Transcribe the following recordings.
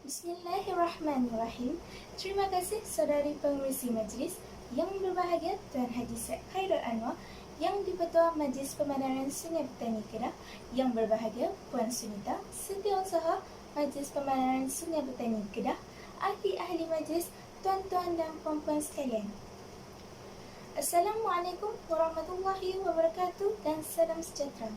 Bismillahirrahmanirrahim. Terima kasih saudari pengerusi majlis yang berbahagia Tuan Haji Syed Khairul Anwar, yang di-Ketua Majlis Pemandangan Sungai Petani Kedah, yang berbahagia Puan Sunita, Setiausaha Majlis Pemandangan Sungai Petani Kedah, ahli-ahli majlis, tuan-tuan dan puan-puan sekalian. Assalamualaikum warahmatullahi wabarakatuh dan salam sejahtera.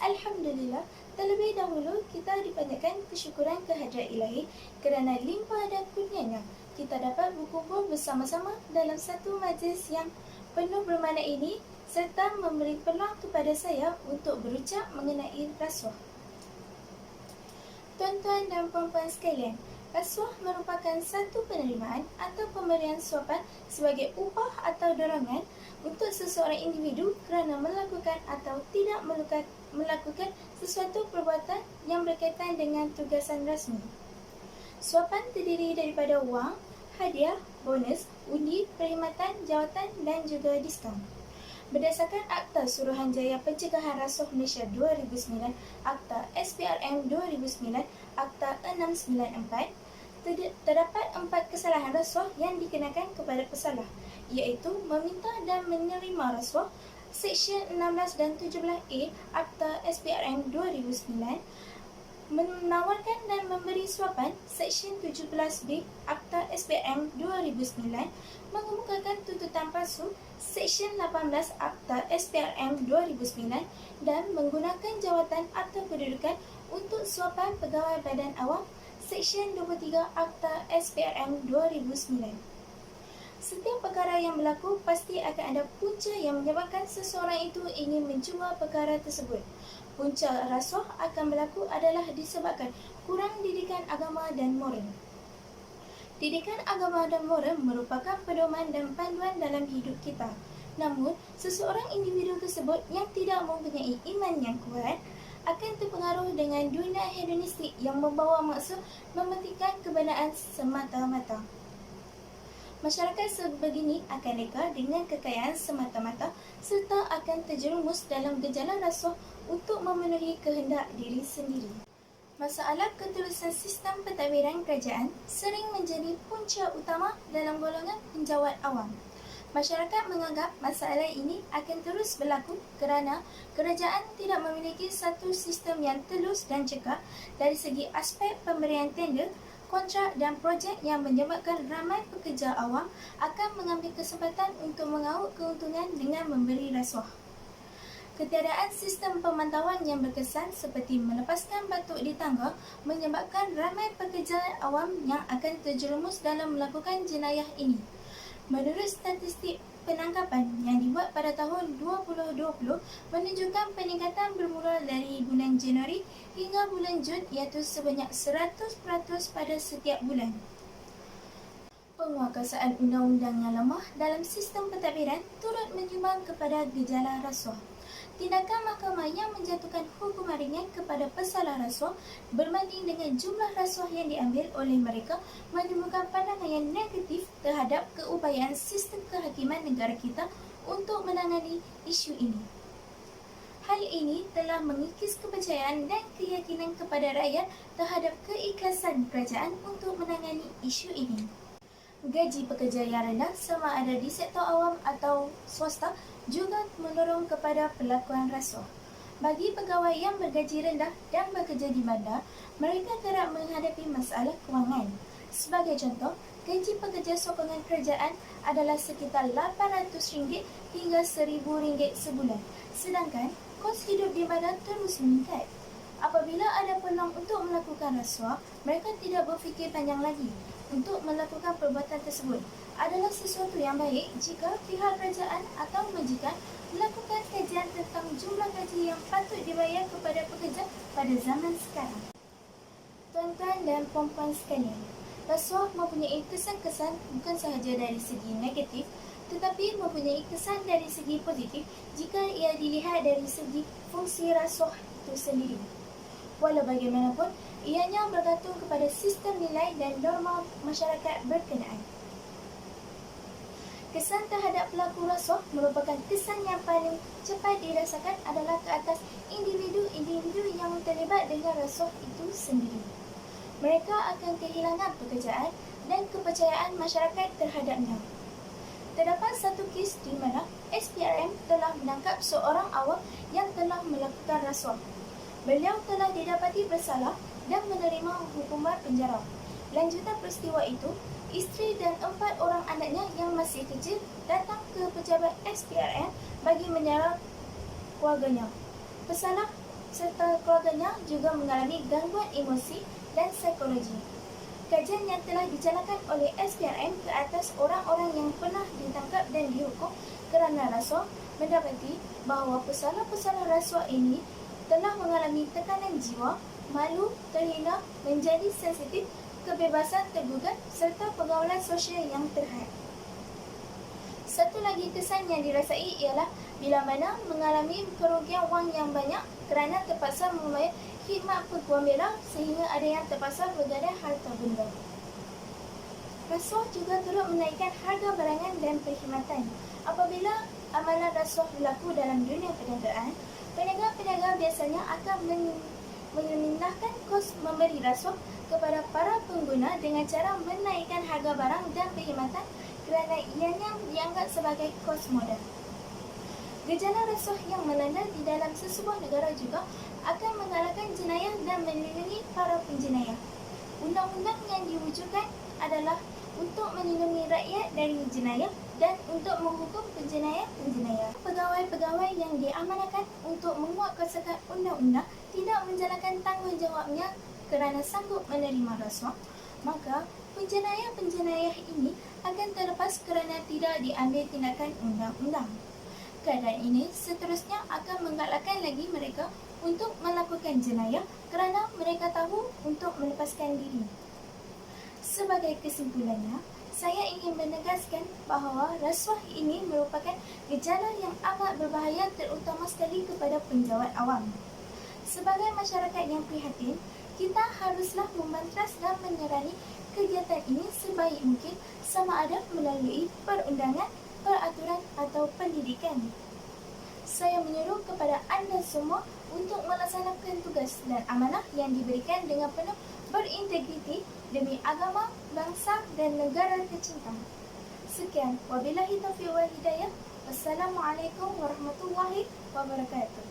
Alhamdulillah, terlebih dahulu kita dipanjatkan kesyukuran kehadrat Ilahi kerana limpah dan kurnianya kita dapat berkumpul bersama-sama dalam satu majlis yang penuh bermakna ini serta memberi peluang kepada saya untuk berucap mengenai rasuah. Tuan-tuan dan puan-puan sekalian, rasuah merupakan satu penerimaan atau pemberian suapan sebagai upah atau dorongan untuk seseorang individu kerana melakukan atau tidak melakukan sesuatu perbuatan yang berkaitan dengan tugasan rasmi. Suapan terdiri daripada wang, hadiah, bonus, undi, perkhidmatan, jawatan dan juga diskaun. Berdasarkan Akta Suruhanjaya Pencegahan Rasuah Malaysia 2009, Akta SPRM 2009, Akta 694, terdapat 4 kesalahan rasuah yang dikenakan kepada pesalah, iaitu meminta dan menerima rasuah, Seksyen 16 dan 17A Akta SPRM 2009, menawarkan dan memberi suapan, Seksyen 17B Akta SPRM 2009, mengemukakan tuntutan palsu, Seksyen 18 Akta SPRM 2009 dan menggunakan jawatan atau kedudukan untuk suapan pegawai badan awam, Seksyen 23 Akta SPRM 2009. Setiap perkara yang berlaku pasti akan ada punca yang menyebabkan seseorang itu ingin mencuba perkara tersebut. Punca rasuah akan berlaku adalah disebabkan kurang didikan agama dan moral. Didikan agama dan moral merupakan pedoman dan panduan dalam hidup kita. Namun, seseorang individu tersebut yang tidak mempunyai iman yang kuat akan terpengaruh dengan dunia hedonistik yang membawa maksud mementingkan kebenaran semata-mata. Masyarakat sebegini akan reka dengan kekayaan semata-mata serta akan terjerumus dalam gejala rasuah untuk memenuhi kehendak diri sendiri. Masalah ketulusan sistem pentadbiran kerajaan sering menjadi punca utama dalam golongan penjawat awam. Masyarakat menganggap masalah ini akan terus berlaku kerana kerajaan tidak memiliki satu sistem yang telus dan cekap dari segi aspek pemberian tender, kontrak dan projek yang menyebabkan ramai pekerja awam akan mengambil kesempatan untuk mengauk keuntungan dengan memberi rasuah. Ketiadaan sistem pemantauan yang berkesan seperti melepaskan batuk di tangga menyebabkan ramai pekerja awam yang akan terjerumus dalam melakukan jenayah ini. Menurut statistik penangkapan yang dibuat pada tahun 2020 menunjukkan peningkatan bermula dari bulan Januari hingga bulan Jun, iaitu sebanyak 100% pada setiap bulan. Penguatkuasaan undang-undang yang lemah dalam sistem pentadbiran turut menyumbang kepada gejala rasuah. Tindakan mahkamah yang menjatuhkan hukuman ringan kepada pesalah rasuah berbanding dengan jumlah rasuah yang diambil oleh mereka menimbulkan pandangan yang negatif terhadap keupayaan sistem kehakiman negara kita untuk menangani isu ini. Hal ini telah mengikis kepercayaan dan keyakinan kepada rakyat terhadap keikhlasan kerajaan untuk menangani isu ini. Gaji pekerja yang rendah sama ada di sektor awam atau swasta juga mendorong kepada pelakuan rasuah. Bagi pegawai yang bergaji rendah dan bekerja di bandar, mereka kerap menghadapi masalah kewangan. Sebagai contoh, gaji pekerja sokongan kerajaan adalah sekitar RM800 hingga RM1,000 sebulan, sedangkan kos hidup di bandar terus meningkat. Apabila ada peluang untuk melakukan rasuah, mereka tidak berfikir panjang lagi untuk melakukan perbuatan tersebut. Adalah sesuatu yang baik jika pihak kerajaan atau majikan melakukan kajian tentang jumlah gaji yang patut dibayar kepada pekerja pada zaman sekarang. Tuan-tuan dan puan-puan sekalian, rasuah mempunyai kesan-kesan bukan sahaja dari segi negatif tetapi mempunyai kesan dari segi positif jika ia dilihat dari segi fungsi rasuah itu sendiri. Walau bagaimanapun, ianya bergantung kepada sistem nilai dan norma masyarakat berkenaan. Kesan terhadap pelaku rasuah merupakan kesan yang paling cepat dirasakan adalah ke atas individu-individu yang terlibat dengan rasuah itu sendiri. Mereka akan kehilangan pekerjaan dan kepercayaan masyarakat terhadapnya. Terdapat satu kes di mana SPRM telah menangkap seorang awam yang telah melakukan rasuah. Beliau telah didapati bersalah dan menerima hukuman penjara. Lanjutan peristiwa itu, isteri dan 4 orang anaknya yang masih kecil datang ke pejabat SPRM bagi menyerang keluarganya. Pesalah serta keluarganya juga mengalami gangguan emosi dan psikologi. Kajian yang telah dijalankan oleh SPRM ke atas orang-orang yang pernah ditangkap dan dihukum kerana rasuah mendapati bahawa pesalah-pesalah rasuah ini telah mengalami tekanan jiwa, malu, terhina, menjadi sensitif, kebebasan tergugat serta pergaulan sosial yang terhad. Satu lagi kesan yang dirasai ialah bila mana mengalami kerugian wang yang banyak kerana terpaksa membayar khidmat peguam bela sehingga ada yang terpaksa bergadai harta benda. Rasuah juga turut menaikkan harga barangan dan perkhidmatan. Apabila amalan rasuah berlaku dalam dunia perniagaan, peniaga-peniaga biasanya akan memindahkan kos memberi rasuah kepada para pengguna dengan cara menaikkan harga barang dan perkhidmatan kerana ianya dianggap sebagai kos modal. Gejala rasuah yang melanda di dalam sesebuah negara juga akan mengalahkan jenayah dan melindungi para penjenayah. Undang-undang yang diwujudkan adalah untuk melindungi rakyat dari jenayah dan untuk menghukum penjenayah-penjenayah. Pegawai-pegawai yang diamanahkan untuk menguatkuasakan undang-undang tidak menjalankan tanggungjawabnya kerana sanggup menerima rasuah, maka penjenayah-penjenayah ini akan terlepas kerana tidak diambil tindakan undang-undang. Keadaan ini seterusnya akan menggalakkan lagi mereka untuk melakukan jenayah kerana mereka tahu untuk melepaskan diri. Sebagai kesimpulannya, saya ingin menegaskan bahawa rasuah ini merupakan gejala yang amat berbahaya terutama sekali kepada penjawat awam. Sebagai masyarakat yang prihatin, kita haruslah memantras dan menerangi kegiatan ini sebaik mungkin sama ada melalui perundangan, peraturan atau pendidikan. Saya menyeru kepada anda semua untuk melaksanakan tugas dan amanah yang diberikan dengan penuh berintegriti demi agama, bangsa dan negara tercinta. Sekian, wabillahi taufiq wal hidayah. Wassalamualaikum warahmatullahi wabarakatuh.